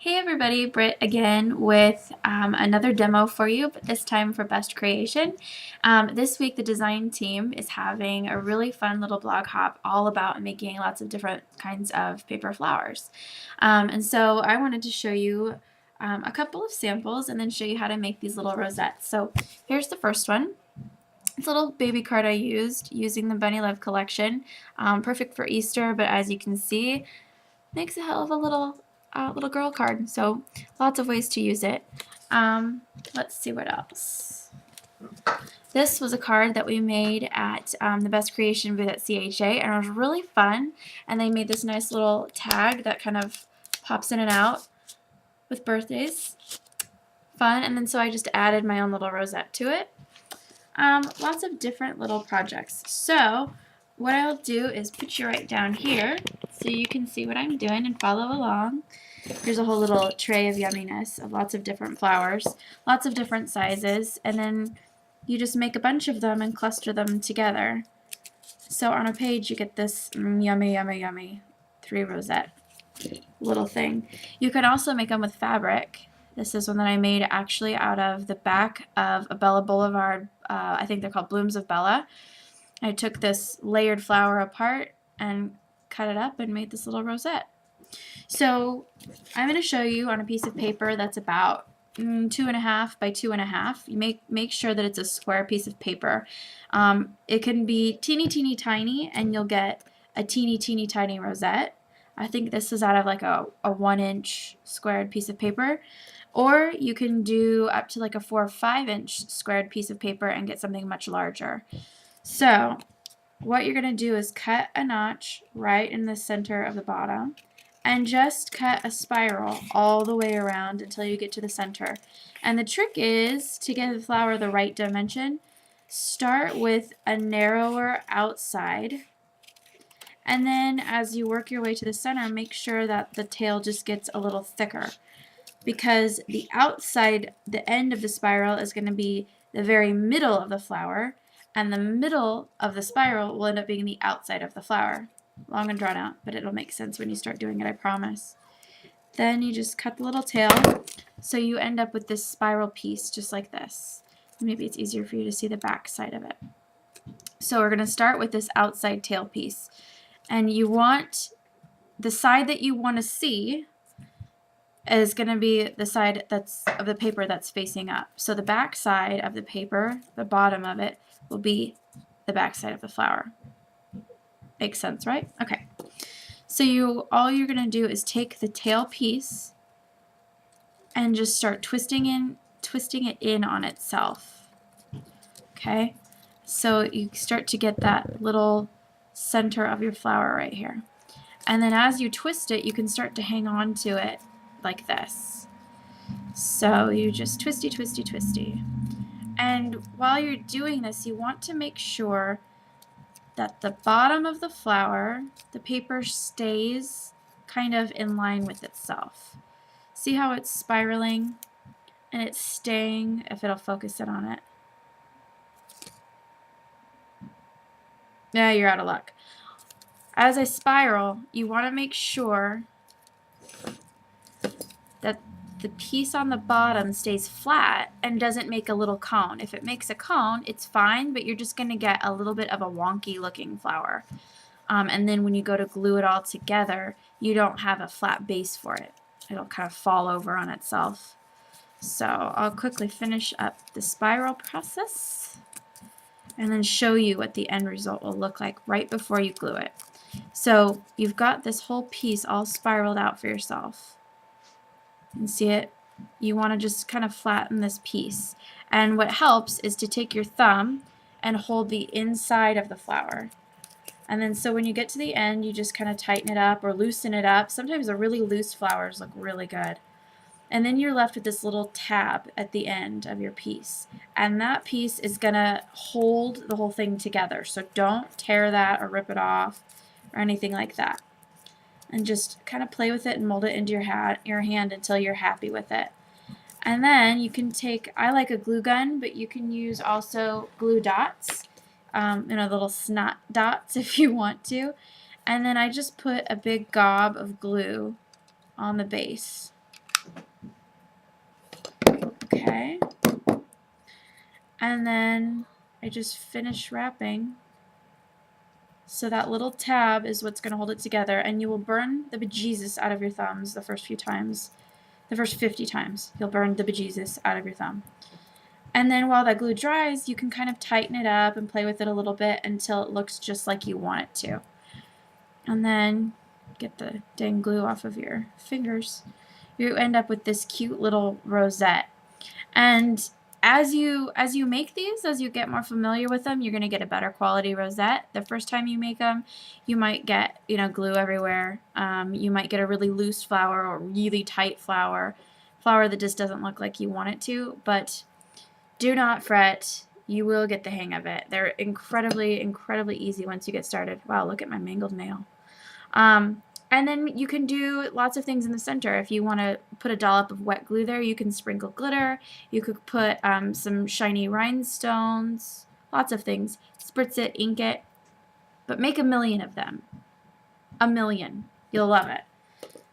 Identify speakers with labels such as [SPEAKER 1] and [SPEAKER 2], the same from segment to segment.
[SPEAKER 1] Hey everybody, Britt again with another demo for you, but this time for Best Creation. This week the design team is having a really fun little blog hop all about making lots of different kinds of paper flowers. And so I wanted to show you a couple of samples and then show you how to make these little rosettes. So here's the first one. It's a little baby card I used using the Bunny Love collection. Perfect for Easter, but as you can see, makes a hell of a little girl card. So lots of ways to use it. Let's see what else. This was a card that we made at the Best Creation booth at CHA, and it was really fun. And they made this nice little tag that kind of pops in and out with birthdays. Fun. And then so I just added my own little rosette to it. Lots of different little projects. So what I'll do is put you right down here so you can see what I'm doing and follow along. Here's a whole little tray of yumminess of lots of different flowers, lots of different sizes, and then you just make a bunch of them and cluster them together. So on a page you get this yummy, yummy, yummy 3 rosette little thing. You can also make them with fabric. This is one that I made actually out of the back of a Bella Boulevard, I think they're called Blooms of Bella. I took this layered flower apart and cut it up and made this little rosette. So I'm going to show you on a piece of paper that's about 2.5 by 2.5. You make sure that it's a square piece of paper. It can be teeny tiny and you'll get a teeny tiny rosette. I think this is out of like a 1-inch squared piece of paper. Or you can do up to like a 4 or 5-inch squared piece of paper and get something much larger. So what you're going to do is cut a notch right in the center of the bottom and just cut a spiral all the way around until you get to the center. And the trick is to give the flower the right dimension. Start with a narrower outside, and then as you work your way to the center, make sure that the tail just gets a little thicker, because the outside, the end of the spiral is going to be the very middle of the flower, and the middle of the spiral will end up being the outside of the flower. Long and drawn out, but it'll make sense when you start doing it, I promise. Then you just cut the little tail, so you end up with this spiral piece just like this. Maybe it's easier for you to see the back side of it. So we're going to start with this outside tail piece, and you want the side that you want to see is going to be the side that's of the paper that's facing up. So the back side of the paper, the bottom of it, will be the back side of the flower. Makes sense, right? Okay. So all you're going to do is take the tail piece and just start twisting it in on itself. Okay? So you start to get that little center of your flower right here. And then as you twist it, you can start to hang on to it like this. So you just twisty. And while you're doing this, you want to make sure that the bottom of the flower, the paper stays kind of in line with itself. See how it's spiraling and it's staying, if it'll focus in on it. Yeah, you're out of luck. As I spiral, you want to make sure that the piece on the bottom stays flat and doesn't make a little cone. If it makes a cone, it's fine, but you're just going to get a little bit of a wonky looking flower. And then when you go to glue it all together, you don't have a flat base for it. It'll kind of fall over on itself. So I'll quickly finish up the spiral process and then show you what the end result will look like right before you glue it. So you've got this whole piece all spiraled out for yourself. You can see it. You want to just kind of flatten this piece. And what helps is to take your thumb and hold the inside of the flower. And then so when you get to the end, you just kind of tighten it up or loosen it up. Sometimes the really loose flowers look really good. And then you're left with this little tab at the end of your piece. And that piece is going to hold the whole thing together. So don't tear that or rip it off or anything like that. And just kind of play with it and mold it into your hand until you're happy with it. And then you can take, I like a glue gun, but you can use also glue dots, little snot dots if you want to. And then I just put a big gob of glue on the base. Okay. And then I just finish wrapping. So that little tab is what's going to hold it together, and you will burn the bejesus out of your thumbs the first few times. The first 50 times, you'll burn the bejesus out of your thumb. And then while that glue dries, you can kind of tighten it up and play with it a little bit until it looks just like you want it to. And then get the dang glue off of your fingers. You end up with this cute little rosette. And as you make these, as you get more familiar with them, you're going to get a better quality rosette. The first time you make them, you might get, glue everywhere. You might get a really loose flower or really tight flower that just doesn't look like you want it to. But do not fret. You will get the hang of it. They're incredibly, incredibly easy once you get started. Wow, look at my mangled nail. And then you can do lots of things in the center. If you want to put a dollop of wet glue there, you can sprinkle glitter. You could put some shiny rhinestones, lots of things. Spritz it, ink it, but make 1,000,000 of them. 1,000,000. You'll love it.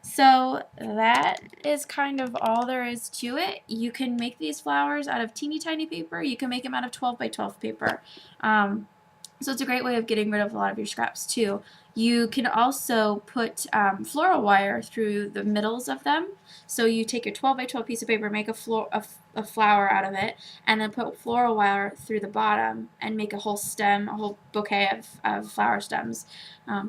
[SPEAKER 1] So that is kind of all there is to it. You can make these flowers out of teeny tiny paper. You can make them out of 12 by 12 paper. So it's a great way of getting rid of a lot of your scraps too. You can also put floral wire through the middles of them. So you take your 12 by 12 piece of paper, make a flower out of it, and then put floral wire through the bottom and make a whole stem, a whole bouquet of flower stems.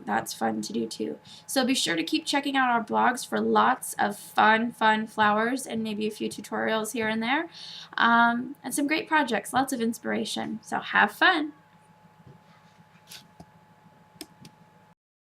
[SPEAKER 1] That's fun to do too. So be sure to keep checking out our blogs for lots of fun flowers and maybe a few tutorials here and there. And some great projects, lots of inspiration. So have fun.